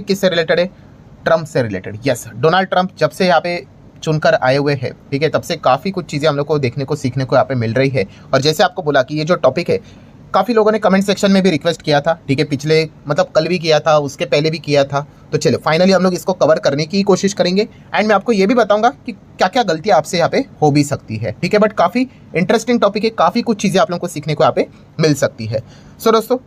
Topic किससे related है? Trump से रिलेटेड। यस, डोनाल्ड ट्रम्प जब से यहाँ पे चुनकर आए हुए हैं, ठीक है, तब से काफ़ी कुछ चीज़ें हम लोग को देखने को सीखने को यहाँ पे मिल रही है। और जैसे आपको बोला कि ये जो टॉपिक है, काफ़ी लोगों ने कमेंट सेक्शन में भी रिक्वेस्ट किया था, ठीक है, पिछले मतलब कल भी किया था, उसके पहले भी किया था। तो चलो फाइनली हम लोग इसको कवर करने की कोशिश करेंगे एंड मैं आपको ये भी बताऊंगा कि क्या क्या गलतियां आपसे यहाँ पे हो भी सकती है, ठीक है। बट काफ़ी इंटरेस्टिंग टॉपिक है, काफ़ी कुछ चीज़ें आप लोगों को सीखने को यहाँ पे मिल सकती है। सो दोस्तों,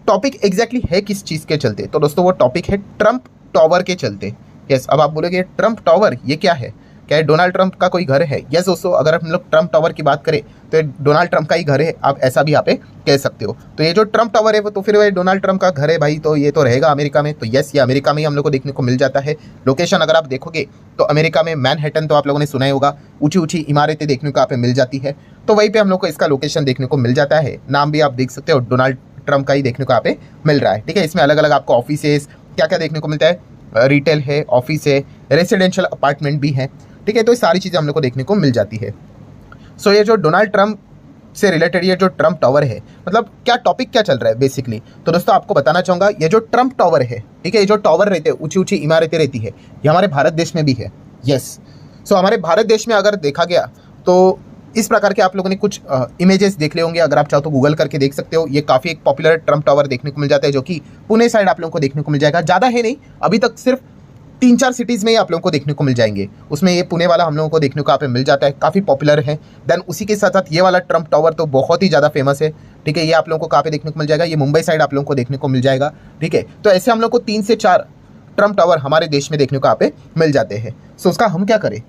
टॉपिक एग्जैक्टली है किस चीज़ के चलते? तो दोस्तों वो टॉपिक है ट्रम्प टावर के चलते। यस, अब आप बोलोगे ट्रम्प टावर ये क्या है? क्या है डोनाल्ड ट्रम्प का कोई घर है? यस दोस्तों, अगर हम लोग ट्रम्प टावर की बात करें तो ये डोनाल्ड ट्रम्प का ही घर है, आप ऐसा भी यहाँ पे कह सकते हो। तो ये जो ट्रम्प टावर है वो तो फिर वही डोनाल्ड ट्रम्प का घर है भाई, तो ये तो रहेगा अमेरिका में। तो यस, ये अमेरिका में ही हम लोग को देखने को मिल जाता है। लोकेशन अगर आप देखोगे तो अमेरिका में मैनहट्टन तो आप लोगों ने सुना ही होगा, ऊँची ऊँची इमारतें देखने को यहाँ पे मिल जाती है। तो वहीं पर हम लोग को इसका लोकेशन देखने को मिल जाता है। नाम भी आप देख सकते हो, डोनाल्ड ट्रम्प का ही देखने को यहाँ पे मिल रहा है, ठीक है। इसमें अलग अलग आपको ऑफिसेस क्या क्या देखने को मिलता है, रिटेल है, ऑफिस है, रेसिडेंशियल अपार्टमेंट भी है, ठीक है। तो ये सारी चीज़ें हम लोग को देखने को मिल जाती है। सो ये जो डोनाल्ड ट्रम्प से रिलेटेड ये जो ट्रम्प टावर है, मतलब क्या टॉपिक क्या चल रहा है बेसिकली, तो दोस्तों आपको बताना चाहूँगा, ये जो ट्रम्प टावर है, ठीक है, ये जो टावर रहते हैं, ऊंची ऊंची इमारतें रहती है, ये हमारे भारत देश में भी है। यस, सो हमारे भारत देश में अगर देखा गया तो इस प्रकार के आप लोगों ने कुछ इमेजेस देख ले होंगे। अगर आप चाहो तो गूगल करके देख सकते हो। ये काफ़ी एक पॉपुलर ट्रम्प टावर देखने को मिल जाता है, जो कि पुणे साइड आप लोगों को देखने को मिल जाएगा। ज़्यादा है नहीं, अभी तक सिर्फ 3-4 सिटीज़ में ही आप लोगों को देखने को मिल जाएंगे। उसमें ये पुणे वाला हम लोगों को देखने को यहाँ पे मिल जाता है, काफ़ी पॉपुलर है। देन उसी के साथ साथ ये वाला ट्रम्प टावर तो बहुत ही ज़्यादा फेमस है, ठीक है। ये आप लोगों को कहाँ पे देखने को मिल जाएगा? ये मुंबई साइड आप लोगों को देखने को मिल जाएगा, ठीक है। तो ऐसे हम लोग को 3 से 4 ट्रम्प टावर हमारे देश में देखने को यहाँ पे मिल जाते हैं। सो उसका हम क्या करें?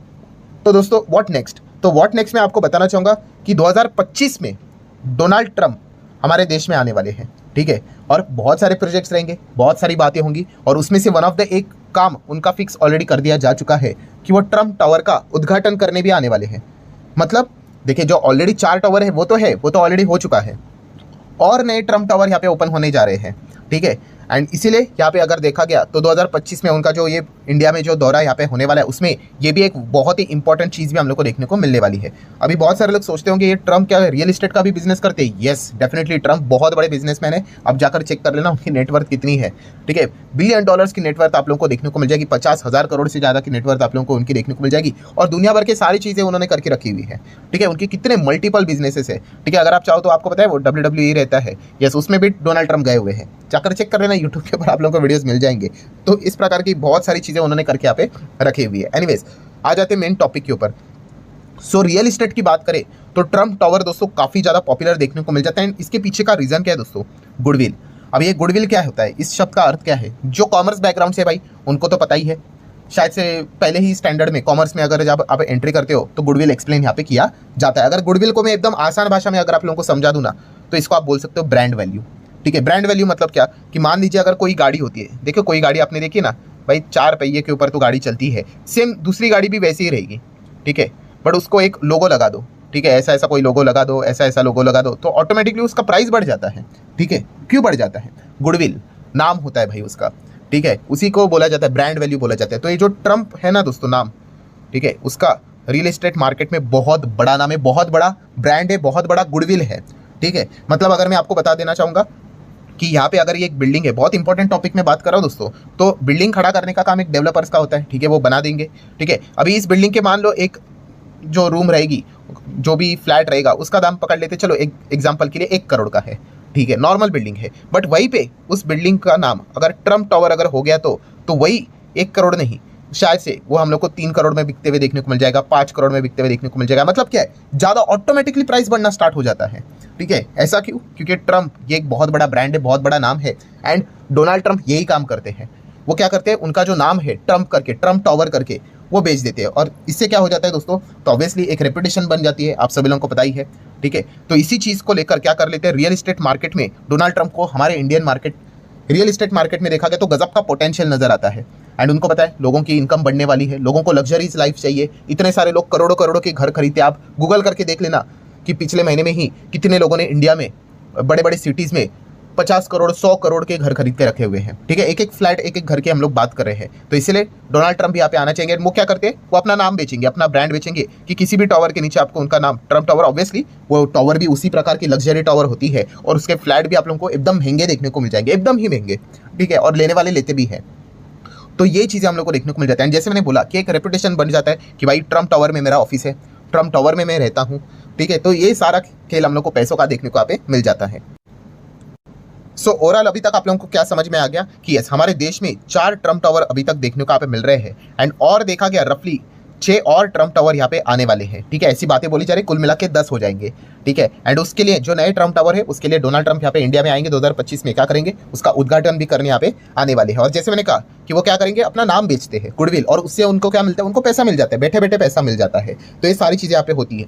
तो दोस्तों व्हाट नेक्स्ट? तो व्हाट नेक्स्ट में आपको बताना चाहूँगा कि 2025 में डोनाल्ड ट्रम्प हमारे देश में आने वाले हैं, ठीक है। और बहुत सारे प्रोजेक्ट्स रहेंगे, बहुत सारी बातें होंगी, और उसमें से वन ऑफ द एक काम उनका फिक्स ऑलरेडी कर दिया जा चुका है कि वो ट्रम्प टावर का उद्घाटन करने भी आने वाले हैं। मतलब देखिए, जो ऑलरेडी 4 टावर है वो तो ऑलरेडी हो चुका है, और नए ट्रम्प टावर यहाँ पे ओपन होने जा रहे हैं, ठीक है। एंड इसीलिए यहाँ पे अगर देखा गया तो 2025 में उनका जो ये इंडिया में जो दौरा यहाँ पे होने वाला है, उसमें ये भी एक बहुत ही इंपॉर्टेंट चीज़ भी हम लोग को देखने को मिलने वाली है। अभी बहुत सारे लोग सोचते होंगे ये ट्रम्प क्या रियल एस्टेट का भी बिजनेस करते हैं? येस, डेफिनेटली ट्रम्प बहुत बड़े बिजनेसमैन है। अब जाकर चेक कर लेना उनकी नेटवर्थ कितनी है, ठीक है। बिलियन डॉलर्स की नेटवर्थ आप लोगों को देखने को मिल जाएगी, 50,000 करोड़ से ज़्यादा की नेटवर्थ आप लोगों को उनकी देखने को मिल जाएगी, और दुनिया भर के सारी चीज़ें उन्होंने करके रखी हुई है, ठीक है। उनकी कितने मल्टीपल बिजनेसेस है, ठीक है। अगर आप चाहो तो आपको पता है वो WWE रहता है, यस, उसमें भी डोनाल्ड ट्रम्प गए हुए हैं। जाकर चेक कर लेना, यूट्यूब के ऊपर आप लोगों को वीडियोस मिल जाएंगे। तो इस प्रकार की बहुत सारी चीज़ें उन्होंने करके यहाँ पे रखी हुई है। एनीवेज, आ जाते हैं मेन टॉपिक के ऊपर। सो रियल एस्टेट की बात करें तो ट्रम्प टावर दोस्तों काफ़ी ज़्यादा पॉपुलर देखने को मिल जाता है। इसके पीछे का रीज़न क्या है दोस्तों? गुडविल। अब ये गुडविल क्या होता है, इस शब्द का अर्थ क्या है? जो कॉमर्स बैकग्राउंड से भाई उनको तो पता ही है, शायद से पहले ही स्टैंडर्ड में कॉमर्स में अगर जब आप एंट्री करते हो तो गुडविल एक्सप्लेन यहाँ पे किया जाता है। अगर गुडविल को मैं एकदम आसान भाषा में अगर आप लोगों को समझा दूँ ना, तो इसको आप बोल सकते हो ब्रांड वैल्यू, ठीक है। ब्रांड वैल्यू मतलब क्या कि मान लीजिए अगर कोई गाड़ी होती है, देखो कोई गाड़ी आपने देखी ना भाई, 4 पहिए के ऊपर तो गाड़ी चलती है, सेम दूसरी गाड़ी भी वैसी ही रहेगी, ठीक है। बट उसको एक लोगो लगा दो, ठीक है, ऐसा ऐसा कोई लोगो लगा दो, ऐसा ऐसा लोगो लगा दो, तो ऑटोमेटिकली उसका प्राइस बढ़ जाता है, ठीक है। क्यों बढ़ जाता है? गुडविल नाम होता है भाई उसका, ठीक है। उसी को बोला जाता है ब्रांड वैल्यू बोला जाता है। तो ये जो ट्रम्प है ना दोस्तों नाम, ठीक है, उसका रियल एस्टेट मार्केट में बहुत बड़ा नाम है, बहुत बड़ा ब्रांड है, बहुत बड़ा गुडविल है, ठीक है। मतलब अगर मैं आपको बता देना चाहूँगा कि यहाँ पे अगर ये एक बिल्डिंग है, बहुत इंपॉर्टेंट टॉपिक में बात कर रहा हूँ दोस्तों, तो बिल्डिंग खड़ा करने का काम एक डेवलपर्स का होता है, ठीक है, वो बना देंगे, ठीक है। अभी इस बिल्डिंग के मान लो एक जो रूम रहेगी, जो भी फ्लैट रहेगा, उसका दाम पकड़ लेते चलो एक एग्जांपल के लिए 1 करोड़ का है, ठीक है, नॉर्मल बिल्डिंग है। बट वहीं पे उस बिल्डिंग का नाम अगर ट्रम्प टावर अगर हो गया तो वही 1 करोड़ नहीं, शायद से वो हम लोग को 3 करोड़ में बिकते हुए देखने को मिल जाएगा, 5 करोड़ में बिकते हुए देखने को मिल जाएगा। मतलब क्या है, ज़्यादा ऑटोमेटिकली प्राइस बढ़ना स्टार्ट हो जाता है, ठीक है। ऐसा क्यों? क्योंकि ट्रम्प ये एक बहुत बड़ा ब्रांड है, बहुत बड़ा नाम है, एंड डोनाल्ड ट्रम्प यही काम करते हैं। वो क्या करते हैं, उनका जो नाम है ट्रम्प करके, ट्रम्प टावर करके वो बेच देते हैं, और इससे क्या हो जाता है दोस्तों, तो ऑब्वियसली एक रेपुटेशन बन जाती है, आप सभी लोगों को पता ही है, ठीक है। तो इसी चीज़ को लेकर क्या कर लेते हैं, रियल एस्टेट मार्केट में डोनाल्ड ट्रम्प को हमारे Indian market, real estate market में देखा गया तो गजब का पोटेंशियल नजर आता है। एंड उनको पता है लोगों की इनकम बढ़ने वाली है, लोगों को लग्जरीज लाइफ चाहिए, इतने सारे लोग करोड़ों करोड़ों के घर खरीदते। आप गूगल करके देख लेना कि पिछले महीने में ही कितने लोगों ने इंडिया में बड़े बड़े सिटीज़ में 50 करोड़ 100 करोड़ के घर खरीद के रखे हुए हैं, ठीक है। एक एक फ्लैट, एक एक घर की हम लोग बात कर रहे हैं। तो इसलिए डोनाल्ड ट्रम्प यहाँ पे आना चाहेंगे। वो क्या करते हैं, वो अपना नाम बेचेंगे, अपना ब्रांड बेचेंगे कि किसी भी टावर के नीचे आपको उनका नाम ट्रम्प टावर, ऑब्वियसली वो टावर भी उसी प्रकार की लग्जरी टावर होती है, और उसके फ्लैट भी आप लोगों को एकदम महंगे देखने को मिल जाएंगे, एकदम ही महंगे, ठीक है, और लेने वाले लेते भी हैं। तो ये चीज़ें हम लोग को देखने को मिल जाता है। जैसे मैंने बोला कि एक रेपुटेशन बन जाता है कि भाई ट्रम्प टावर में मेरा ऑफिस है, ट्रम्प टावर में मैं रहता हूँ, ठीक है। तो ये सारा खेल हम लोग को पैसों का देखने को यहाँ पे मिल जाता है। सो ओवरऑल अभी तक आप लोगों को क्या समझ में आ गया कि यस, हमारे देश में 4 ट्रम्प टावर अभी तक देखने को यहाँ पे मिल रहे हैं एंड और देखा गया रफली 6 और ट्रम्प टावर यहाँ पे आने वाले हैं, ठीक है। ऐसी बातें बोली जा रही, कुल मिला के 10 हो जाएंगे, ठीक है। एंड उसके लिए जो नए ट्रम्प टावर है उसके लिए डोनाल्ड ट्रम्प यहाँ पे इंडिया में आएंगे 2025 में, क्या करेंगे, उसका उद्घाटन भी करने यहाँ पे आने वाले हैं। और जैसे मैंने कहा कि वो क्या करेंगे, अपना नाम बेचते हैं, गुडविल, और उससे उनको क्या मिलता है, उनको पैसा मिल जाता है, बैठे बैठे पैसा मिल जाता है। तो ये सारी चीज़ें यहाँ पे होती है।